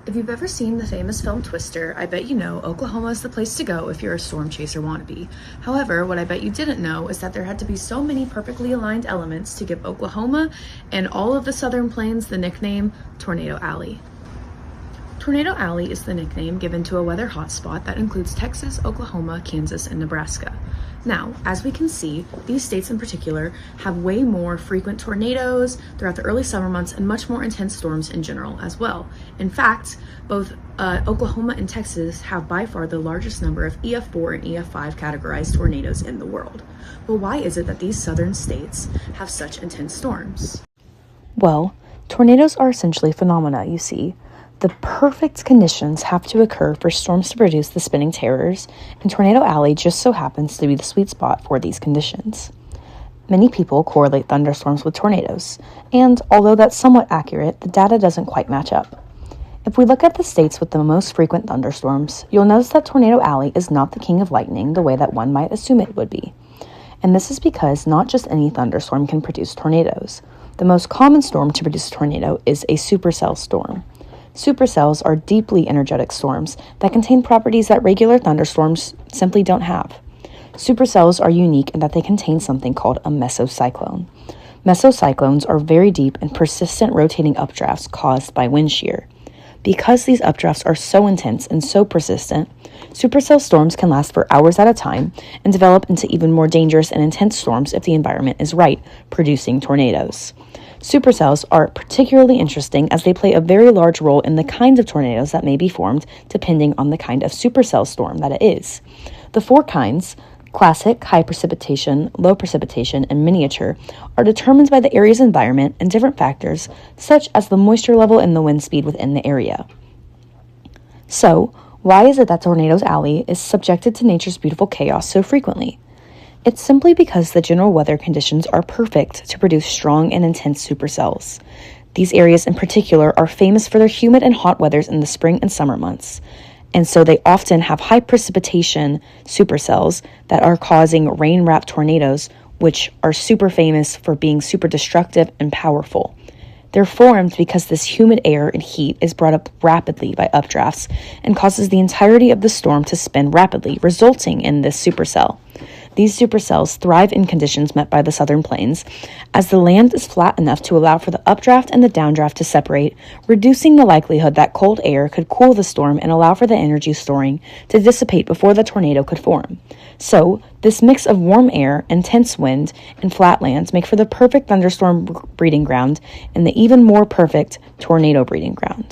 If you've ever seen the famous film Twister, I bet you know Oklahoma is the place to go if you're a storm chaser wannabe. However, what I bet you didn't know is that there had to be so many perfectly aligned elements to give Oklahoma and all of the Southern Plains the nickname Tornado Alley. Tornado Alley is the nickname given to a weather hotspot that includes Texas, Oklahoma, Kansas, and Nebraska. Now, as we can see, these states in particular have way more frequent tornadoes throughout the early summer months and much more intense storms in general as well. In fact, both Oklahoma and Texas have by far the largest number of EF4 and EF5 categorized tornadoes in the world. But why is it that these southern states have such intense storms? Well, tornadoes are essentially phenomena, you see. The perfect conditions have to occur for storms to produce the spinning terrors, and Tornado Alley just so happens to be the sweet spot for these conditions. Many people correlate thunderstorms with tornadoes, and although that's somewhat accurate, the data doesn't quite match up. If we look at the states with the most frequent thunderstorms, you'll notice that Tornado Alley is not the king of lightning the way that one might assume it would be. And this is because not just any thunderstorm can produce tornadoes. The most common storm to produce a tornado is a supercell storm. Supercells are deeply energetic storms that contain properties that regular thunderstorms simply don't have. Supercells are unique in that they contain something called a mesocyclone. Mesocyclones are very deep and persistent rotating updrafts caused by wind shear. Because these updrafts are so intense and so persistent, supercell storms can last for hours at a time and develop into even more dangerous and intense storms if the environment is right, producing tornadoes. Supercells are particularly interesting as they play a very large role in the kinds of tornadoes that may be formed depending on the kind of supercell storm that it is. The four kinds, classic, high precipitation, low precipitation, and miniature, are determined by the area's environment and different factors such as the moisture level and the wind speed within the area. So, why is it that Tornado Alley is subjected to nature's beautiful chaos so frequently? It's simply because the general weather conditions are perfect to produce strong and intense supercells. These areas in particular are famous for their humid and hot weathers in the spring and summer months, and so they often have high precipitation supercells that are causing rain-wrapped tornadoes, which are super famous for being super destructive and powerful. They're formed because this humid air and heat is brought up rapidly by updrafts and causes the entirety of the storm to spin rapidly, resulting in this supercell. These supercells thrive in conditions met by the southern plains, as the land is flat enough to allow for the updraft and the downdraft to separate, reducing the likelihood that cold air could cool the storm and allow for the energy storing to dissipate before the tornado could form. So, this mix of warm air, intense wind, and flat lands make for the perfect thunderstorm breeding ground and the even more perfect tornado breeding ground.